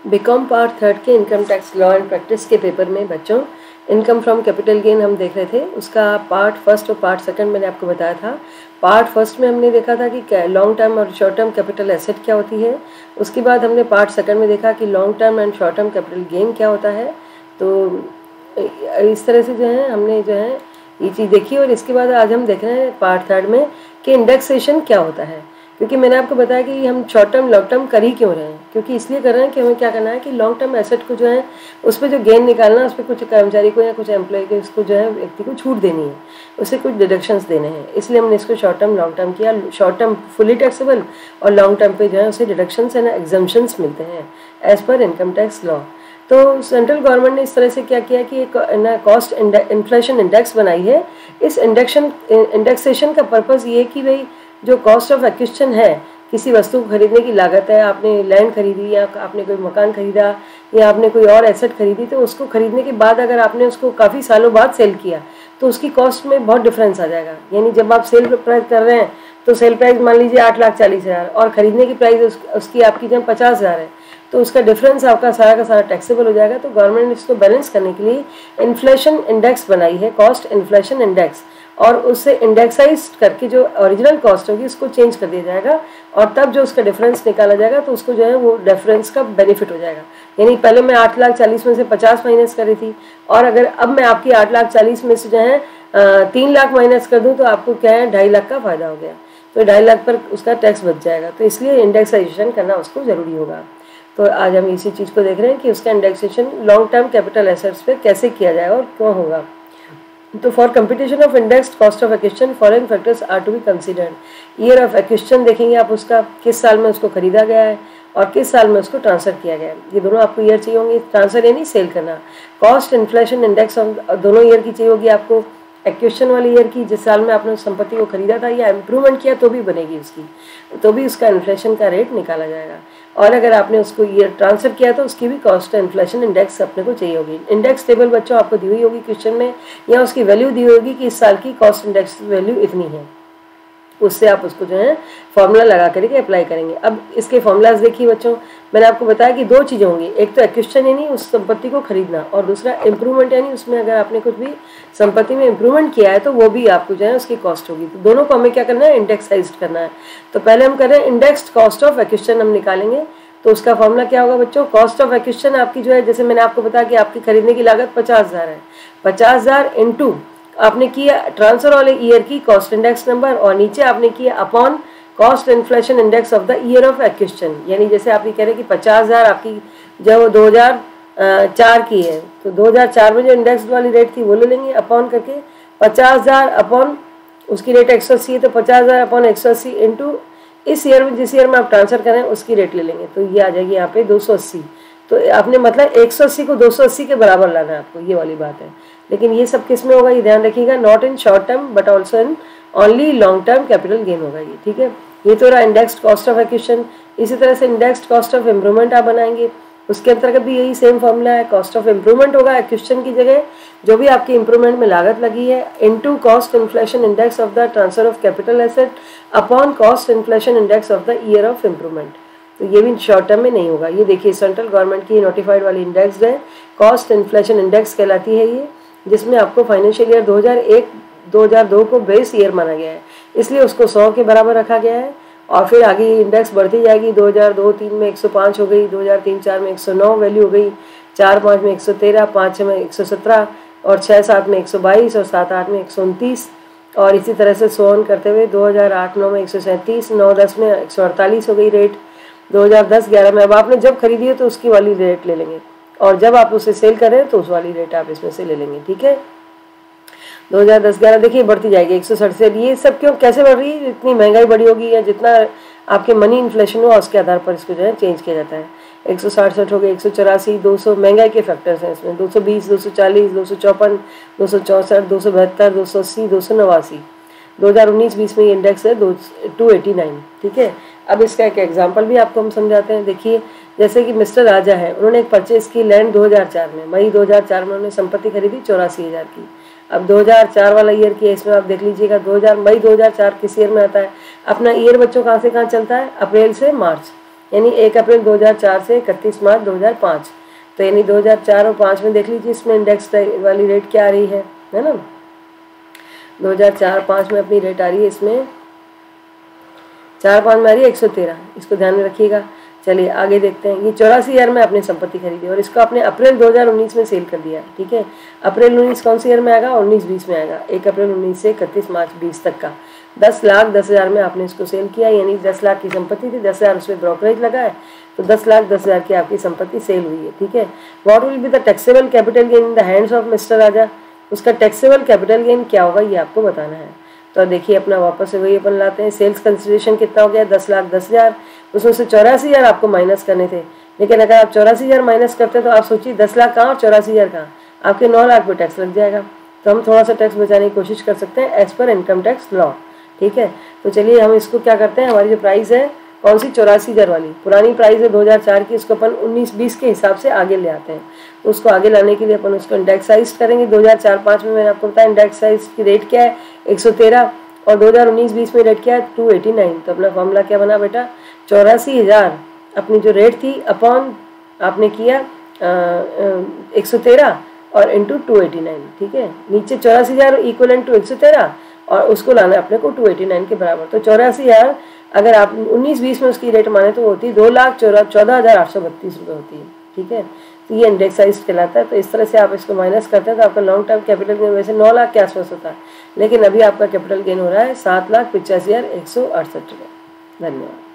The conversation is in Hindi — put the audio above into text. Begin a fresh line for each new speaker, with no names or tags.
बीकॉम पार्ट थर्ड के income tax law and practice के पेपर में बच्चों इनकम फ्रॉम कैपिटल गेन हम देख रहे थे। उसका पार्ट फर्स्ट और पार्ट सेकंड मैंने आपको बताया था। पार्ट फर्स्ट में हमने देखा था कि लॉन्ग टर्म और शॉर्ट टर्म कैपिटल एसेट क्या होती है। उसके बाद हमने पार्ट सेकंड में देखा कि long term and short term capital gain क्या होता है। तो इस तरह से जो है हमने जो है ये चीज़ देखी। और इसके बाद आज हम देख रहे हैं पार्ट थर्ड में कि इंडेक्सेशन क्या होता है। क्योंकि मैंने आपको बताया कि हम शॉर्ट टर्म लॉन्ग टर्म कर ही क्यों रहे हैं, क्योंकि इसलिए कर रहे हैं कि हमें क्या करना है कि लॉन्ग टर्म एसेट को जो है उस पर जो गेन निकालना है, उस पर कुछ कर्मचारी को या कुछ एम्प्लॉय को इसको जो है व्यक्ति को छूट देनी है, उसे कुछ डिडक्शंस देने हैं। इसलिए हमने इसको शॉर्ट टर्म लॉन्ग टर्म किया। शॉर्ट टर्म फुली टैक्सेबल और लॉन्ग टर्म पे जो है उसे डिडक्शंस एंड एग्जम्पशंस मिलते हैं as per income tax law. तो सेंट्रल गवर्नमेंट ने इस तरह से क्या किया कि एक कॉस्ट इन्फ्लेशन इंडेक्स बनाई है। इस इंडेक्सेशन का पर्पज़ ये है कि भाई जो कॉस्ट ऑफ एक्विजिशन है, किसी वस्तु को खरीदने की लागत है, आपने लैंड खरीदी या आपने कोई मकान खरीदा या आपने कोई और एसेट खरीदी, तो उसको खरीदने के बाद अगर आपने उसको काफ़ी सालों बाद सेल किया तो उसकी कॉस्ट में बहुत डिफरेंस आ जाएगा। यानी जब आप सेल प्राइस कर रहे हैं तो सेल प्राइस मान लीजिए 8,40,000 और ख़रीदने की प्राइस उसकी आपकी जब 50,000 है, तो उसका डिफरेंस आपका सारा का सारा टैक्सेबल हो जाएगा। तो गवर्नमेंट ने इसको बैलेंस करने के लिए इन्फ्लेशन इंडेक्स बनाई है, कॉस्ट इन्फ्लेशन इंडेक्स, और उससे इंडेक्साइज करके जो ओरिजिनल कॉस्ट होगी उसको चेंज कर दिया जाएगा और तब जो उसका डिफरेंस निकाला जाएगा तो उसको जो है वो डिफरेंस का बेनिफिट हो जाएगा। यानी पहले मैं 8,40,000 में से 50 माइनस कर रही थी और अगर अब मैं आपकी 8,40,000 में से जो है 3 लाख माइनस कर दूँ तो आपको क्या है 2.5 लाख का फायदा हो गया, तो 2.5 लाख पर उसका टैक्स बच जाएगा। तो इसलिए इंडेक्साइजेशन करना उसको ज़रूरी होगा। तो आज हम इसी चीज़ को देख रहे हैं कि उसका indexation long term capital assets पे कैसे किया जाएगा और क्यों होगा। तो for computation of indexed cost of acquisition following factors are to be considered. Year of acquisition देखेंगे आप, उसका किस साल में उसको खरीदा गया है और किस साल में उसको ट्रांसफर किया गया है, ये दोनों आपको ईयर चाहिए होंगे। ट्रांसफर यानी सेल करना। कॉस्ट इन्फ्लेशन इंडेक्स दोनों ईयर की चाहिए होगी आपको। एक्विजिशन वाली ईयर की, जिस साल में आपने उस संपत्ति को खरीदा था या इम्प्रूवमेंट किया तो भी बनेगी उसकी, तो भी उसका इन्फ्लेशन का रेट निकाला जाएगा। और अगर आपने उसको ईयर ट्रांसफर किया तो उसकी भी कॉस्ट इन्फ्लेशन इंडेक्स अपने को चाहिए होगी। इंडेक्स टेबल बच्चों आपको दी हुई होगी क्वेश्चन में, या उसकी वैल्यू दी होगी कि इस साल की कॉस्ट इंडेक्स वैल्यू इतनी है, उससे आप उसको जो है फॉर्मूला लगा करके अप्लाई करेंगे। अब इसके फॉर्मूलाज देखिए बच्चों, मैंने आपको बताया कि दो चीज़ें होंगी, एक तो एक्विजिशन यानी उस संपत्ति को खरीदना, और दूसरा इम्प्रूवमेंट यानी उसमें अगर आपने कुछ भी संपत्ति में इम्प्रूवमेंट किया है तो वो भी आपको जो है उसकी कॉस्ट होगी। तो दोनों को हमें क्या करना है, इंडेक्साइज करना है। तो पहले हम करें इंडेक्स्ड कॉस्ट ऑफ एक्विजिशन, हम निकालेंगे। तो उसका फॉर्मूला क्या होगा बच्चों, कॉस्ट ऑफ एक्विजिशन आपकी जो है, जैसे मैंने आपको बताया कि आपकी खरीदने की लागत 50,000 है, 50,000 इंटू आपने किया ट्रांसफर वाले ईयर की कॉस्ट इंडेक्स नंबर, और नीचे आपने किया upon cost inflation index of the year of acquisition. यानी जैसे आप ये कह रहे हैं कि 50,000 आपकी जो 2004 की है, तो 2004 में जो इंडेक्स वाली रेट थी वो ले लेंगे अपॉन करके 50,000 अपॉन उसकी रेट 180 है, तो 50,000 अपॉन 180 इंटू इस ईयर में, जिस ईयर में आप ट्रांसफर करें उसकी रेट ले लेंगे, तो ये आ जाएगी यहाँ पे 280। तो आपने मतलब 180 को 280 के बराबर लाना है आपको, ये वाली बात है। लेकिन ये सब किस में होगा ये ध्यान रखिएगा, not in short term but also in only long term capital gain होगा ये, ठीक है। ये तो रहा इंडेक्स्ड कॉस्ट ऑफ एक्विजिशन। इसी तरह से इंडेक्स्ड कॉस्ट ऑफ इम्प्रूवमेंट आप बनाएंगे, उसके अंतर्गत भी यही सेम फॉर्मूला है। कॉस्ट ऑफ इम्प्रूवमेंट होगा एक्विजिशन की जगह जो भी आपकी इम्प्रूवमेंट में लागत लगी है, into cost inflation index of the transfer of capital asset upon cost inflation index of the year of improvement. तो ये भी शॉर्ट टर्म में नहीं होगा। ये देखिए सेंट्रल गवर्नमेंट की नोटिफाइड वाली इंडेक्स है, कॉस्ट इन्फ्लेशन इंडेक्स कहलाती है ये, जिसमें आपको फाइनेंशियल ईयर 2001-2002 को बेस ईयर माना गया है, इसलिए उसको 100 के बराबर रखा गया है। और फिर आगे इंडेक्स बढ़ती जाएगी, 2002-03 में 105 हो गई, 2003-04 में 109 वैल्यू हो गई, 4-5 में 113, 5-6 में 117, और 6-7 में 122, और 7-8 में 129, और इसी तरह से सोन करते हुए 2008-09 में 137, 9-10 में 148 हो गई रेट, 2010-11 में अब आपने जब खरीदी है तो उसकी वाली रेट ले लेंगे, और जब आप उसे सेल करें तो उस वाली रेट आप इसमें से ले लेंगे, ठीक है। 2010-11 देखिए बढ़ती जाएगी 167 से। ये सब क्यों कैसे बढ़ रही है, इतनी महंगाई बढ़ी होगी या जितना आपके मनी इन्फ्लेशन हुआ उसके आधार पर इसको जो है चेंज किया जाता है। 167 हो गए, 184, 200 महंगाई के फैक्टर्स हैं इसमें, 220, 240, 254, 264, 272, 280, 289। 2019-20 में ये इंडेक्स है 289, ठीक है। अब इसका एक एग्जांपल भी आपको हम समझाते हैं। देखिए जैसे कि मिस्टर राजा है, उन्होंने एक परचेज की लैंड 2004 में, मई 2004 में उन्होंने संपत्ति खरीदी 84,000 की। अब 2004 वाला ईयर की है, इसमें आप देख लीजिएगा मई 2004 किस ईयर में आता है। अपना ईयर बच्चों कहाँ से कहाँ चलता है, अप्रैल से मार्च। यानी 1 अप्रैल 2004 से 31 मार्च 2005। तो यानी 2004 और 5 में देख लीजिए इसमें इंडेक्स वाली रेट क्या आ रही है ना। 2004-5 में अपनी रेट आ रही है, इसमें 4-5 में आ रही है 113, इसको ध्यान में रखिएगा। चलिए आगे देखते हैं। ये 84,000 में आपने संपत्ति खरीदी और इसको आपने अप्रैल 2019 में सेल कर दिया, ठीक है। अप्रैल 19 कौन सी ईयर में आएगा? 19-20 में आएगा। 1 अप्रैल 19 से 31 मार्च 20 तक का 10,10,000 में आपने इसको सेल किया, यानी 10 लाख की संपत्ति थी, 10,000 उसमें ब्रोकरेज लगा है, तो 10,10,000 की आपकी संपत्ति सेल हुई है, ठीक है। What will be the taxable capital gain in the hands of mister Raja? उसका टैक्सेबल कैपिटल गेन क्या होगा ये आपको बताना है। तो देखिए अपना वापस से वही अपन लाते हैं। सेल्स कंसिडरेशन कितना हो गया? 10,10,000, उसमें से 84,000 आपको माइनस करने थे, लेकिन अगर आप 84,000 माइनस करते हैं तो आप सोचिए 10 लाख कहाँ और 84,000 कहाँ, आपके 9 लाख पे टैक्स लग जाएगा। तो हम थोड़ा सा टैक्स बचाने की कोशिश कर सकते हैं as per income tax law, ठीक है। तो चलिए हम इसको क्या करते हैं, हमारी जो प्राइस है कौन सी 84,000 वाली पुरानी प्राइस है 2004 की, इसको अपन 19-20 के हिसाब से आगे ले आते हैं। तो उसको आगे लाने के लिए अपन उसको इंडेक्साइज करेंगे। 2004-5 में मैंने आपको बताया इंडेक्साइज की रेट क्या है 113 और 2019-20 में रेट क्या है 289। तो अपना फॉर्मूला क्या बना बेटा, 84,000 अपनी जो रेट थी अपॉन आपने किया 113 और इंटू 289, ठीक है। नीचे 84,000 इक्वल टू 113 और उसको लाना है अपने को 289 के बराबर। तो 84,000 अगर आप 19-20 में उसकी रेट माने तो वो होती है 2,14,832 रुपये होती है, ठीक है। तो ये इंडेक्साइज कहलाता है। तो इस तरह से आप इसको माइनस करते हैं तो आपका लॉन्ग टर्म कैपिटल गेन वैसे 9 लाख के आसपास होता है, लेकिन अभी आपका कैपिटल गेन हो रहा है 7,85,168 रुपये। धन्यवाद।